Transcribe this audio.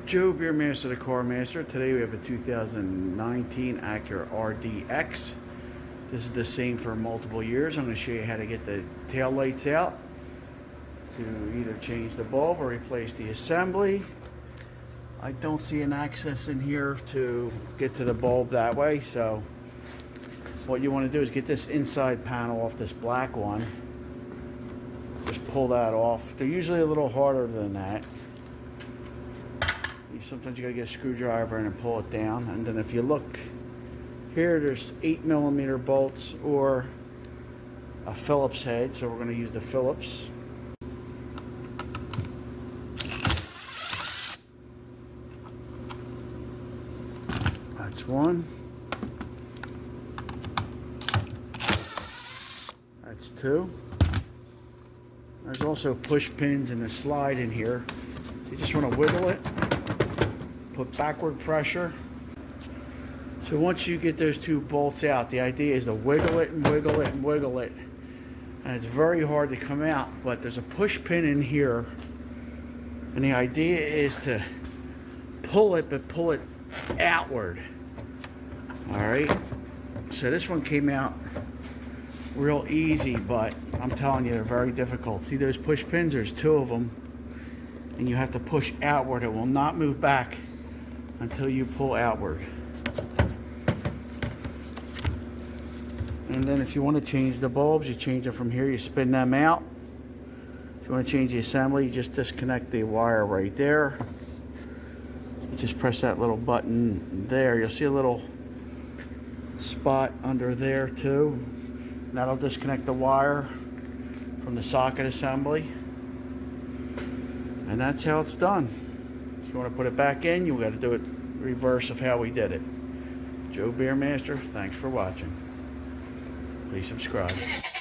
Joe Beermaster, the Car Master. Today we have a 2019 Acura RDX. This is the same for multiple years. I'm going to show you how to get the tail lights out to either change the bulb or replace the assembly. I don't see an access in here to get to the bulb that way, so what you want to do is get this inside panel off this black one. Just pull that off. They're usually a little harder than that. Sometimes you gotta get a screwdriver in and pull it down. And then if you look here, there's 8mm bolts or a Phillips head. So we're gonna use the Phillips. That's one. That's two. There's also push pins and a slide in here. You just want to wiggle it, put backward pressure. So once you get those two bolts out, the idea is to wiggle it and wiggle it and wiggle it. And it's very hard to come out, but there's a push pin in here. And the idea is to pull it, but pull it outward. All right. So this one came out real easy, but I'm telling you, they're very difficult. See those push pins? There's two of them. And you have to push outward. It will not move back until you pull outward. And then if you want to change the bulbs, you change them from here. You spin them out. If you want to change the assembly, you just disconnect the wire right there. You just press that little button there. You'll see a little spot under there too. And that'll disconnect the wire from the socket assembly. And that's how it's done. If you want to put it back in, you got to do it reverse of how we did it. Joe Beermaster, thanks for watching. Please subscribe.